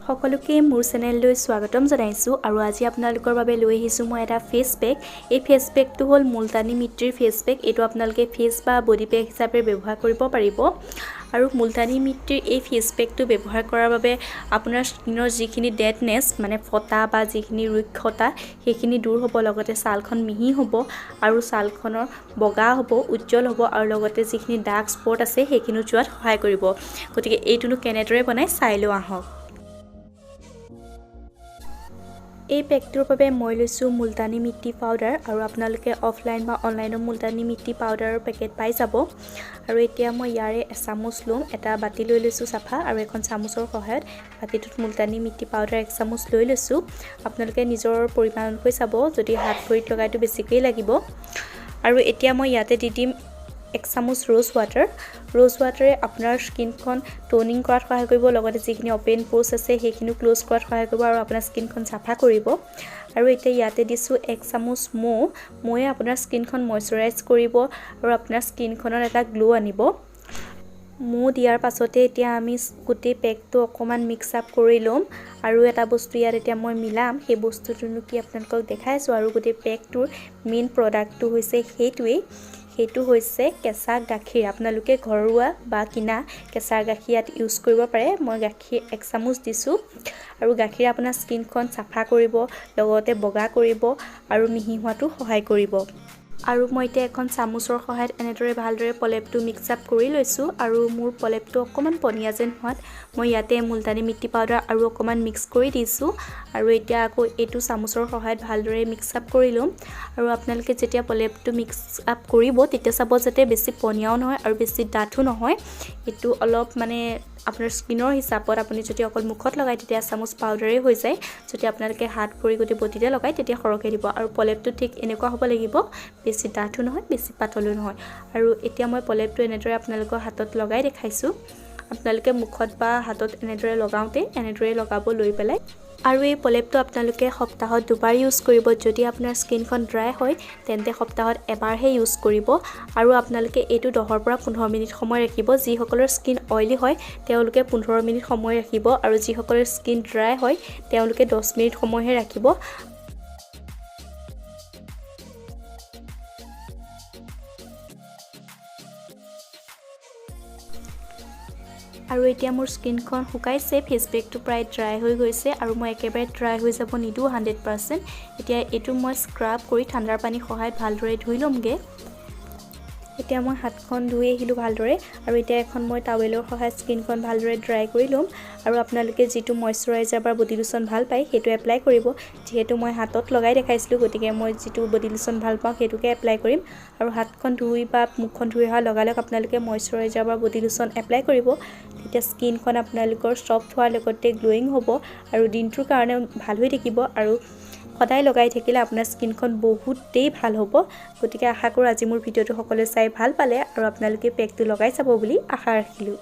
সকলোকে মোৰ চেনেললৈ স্বাগতম জনাইছো আৰু আজি আপোনালোকৰ বাবে লৈ আহিছো মই এটা ফেস পেক এই ফেস পেকটো হ'ল মুলতানী মিট্টিৰ ফেস পেক এটো আপোনালোকে ফেস বা বডি পেক হিচাপে ব্যৱহাৰ কৰিব পাৰিব আৰু মুলতানী মিট্টিৰ এই ফেস পেকটো ব্যৱহাৰ কৰাৰ বাবে আপোনাৰ স্কিনৰ যিখিনি ডেডনেস মানে ফটা বা যিখিনি ৰুক্ষতা সেইখিনি দূৰ হ'ব লগতে ছালখন মিহি হ'ব আৰু ছালখনৰ বগা হ'ব উজ্জ্বল হ'ব আৰু লগতে যিখিনি ডাৰ্ক স্পট আছে সেইখিনি যোৱাত সহায় কৰিব গতিকে এইটোনো কেনেদৰে বনাই চাই লও আহক এই পেকটোৰ বাবে মই লৈছো মুলতানী মিট্টি পাউডাৰ আৰু আপোনালোকে অফলাইন বা অনলাইনৰ মুলতানী মিট্টি পাউডাৰৰ পেকেট পাই যাব আৰু এতিয়া মই ইয়াৰে এচামুচ লম এটা বাটি লৈ লৈছো সাফা আৰু এখন চামুচৰ সহায়ত বাটিটোত মুলতানী মিট্টি পাউডাৰ এক চামুচ লৈ লৈছো আপোনালোকে নিজৰ পৰিমাণ অনুসৰি চাব যদি হাত ভৰিত লগাইটো বেছিকৈ লাগিব আৰু এতিয়া মই ইয়াতে দি দিম এক চামুচ ৰোজ ওয়াটাৰে আপনাৰ স্কিনখন টোনিং কৰাত সহায় কৰিব লগতে যিখিনি ওপেন পোৰ্স আছে সেইখিনি ক্লোজ কৰাত সহায় কৰিব আৰু আপোনাৰ স্কিনখন সাফা কৰিব আৰু এতিয়া ইয়াতে দিছো এক চামুচ ময়ে আপোনাৰ স্কিনখন ময়শ্চাৰাইজ কৰিব আৰু আপোনাৰ স্কিনখনৰ এটা গ্লো আনিব দিয়াৰ পাছতে এতিয়া আমি গুটি পেকটো অকমান মিক্স আপ কৰি লম আৰু এটা বস্তু ইয়াত এতিয়া মই মিলাম সেই বস্তুটো কি আপোনালোকক দেখাইছো আৰু গুটি পেকটোৰ মেইন প্ৰডাক্টটো হৈছে সেইটো হৈছে কেঁচা গাখীৰ আপোনালোকে ঘৰুৱা বা কিনা কেঁচা গাখীৰ ইয়াত ইউজ কৰিব পাৰে মই গাখীৰ এক চামুচ দিছো আৰু গাখীৰ আপোনাৰ স্কিনখন সাফা কৰিব লগতে বগা কৰিব আৰু মিহি হোৱাটো সহায় কৰিব আৰু মই এতিয়া এখন চামুচৰ সহায়ত এনেদৰে ভালদৰে পলেপটো মিক্স আপ কৰি লৈছো আৰু মোৰ পলেপটো অকমান পনিয়া যেন হোৱাত মই ইয়াতে মুলতানী মিট্টি পাউডাৰ আৰু অকমান মিক্স কৰি দিছো আৰু এতিয়া আকৌ এটো চামুচৰ সহায়ত ভালদৰে মিক্স আপ কৰি লম আৰু আপোনালোকে যেতিয়া পলেপটো মিক্স আপ কৰিব তেতিয়া চাব যাতে বেছি পনিয়াও নহয় আৰু বেছি ডাঠো নহয় এটো অলপ মানে আপোনাৰ স্কিনৰ হিচাপত আপুনি যদি অকল মুখত লগাই তেতিয়া চামুচ পাউডাৰে হৈ যায় যদি আপোনালোকে হাত ভৰি গতি বটিতে লগাই তেতিয়া খৰকে দিব আৰু পলেপটো ঠিক এনেকুৱা হ'ব লাগিব বেছি ডাঠো নহয় বেছি পাতলো নহয় আৰু এতিয়া মই পলেপটো এনেদৰে আপোনালোকৰ হাতত লগাই দেখাইছো আপোনালোকে মুখত বা হাতত এনেদৰে লগাওতে এনেদৰে লগাব লৈ পেলাই আৰু এই পলেপটো আপোনালোকে সপ্তাহত দুবাৰ ইউজ কৰিব যদি আপোনাৰ স্কিনখন ড্ৰাই হয় তেন্তে সপ্তাহত এবাৰহে ইউজ কৰিব আৰু আপোনালোকে এইটো 10 পৰা 15 মিনিট সময় ৰাখিব যি সকলৰ স্কিন অইলি হয় তেওঁলোকে 15 মিনিট সময় ৰাখিব আৰু যি সকলৰ স্কিন ড্ৰাই হয় তেওঁলোকে 10 মিনিট সময়হে ৰাখিব আৰু এতিয়া মোৰ স্কিনখন শুকাইছে ফেস পেকটো প্ৰায় ড্ৰাই হৈ গৈছে আৰু মই একেবাৰে ড্ৰাই হৈ যাব নিদু 100% এতিয়া এটো মই স্ক্ৰাব কৰি ঠাণ্ডাৰ পানী সহায়ত ভালদৰে ধুই লমগে এতিয়া মই হাতখন ধুই আহিলো ভালদৰে আৰু এতিয়া এখন মই টাৱেলৰ সহায়ত স্কিনখন ভালদৰে ড্ৰাই কৰি লম আৰু আপোনালোকে যেটো ময়শ্চাৰাইজাৰ বা বডি লোশন ভাল পায় হেতু এপ্লাই কৰিব যেহেতু মই হাতত লগাই দেখাইছিলো গতিকে মই যেটো বডি লোশন ভাল পাওঁ হেতুকে এপ্লাই কৰিম আৰু হাতখন ধুই বা মুখখন ধুই অহা লগালক আপোনালোকে ময়শ্চাৰাইজাৰ বা বডি লোশন এপ্লাই কৰিব তেতিয়া স্কিনখন আপোনালোকৰ সফট হোৱাৰ লগতে গ্লোইং হ'ব আৰু দিনটোৰ কাৰণে ভাল হৈ থাকিব আৰু সদায় লগাই থাকিলে আপোনাৰ স্কিনখন বহুতেই ভাল হ'ব গতিকে আশা কৰো আজি মোৰ ভিডিওটো সকলোৱে চাই ভাল পালে আৰু আপোনালোকে পেকটো লগাই চাব বুলি আশা ৰাখিলো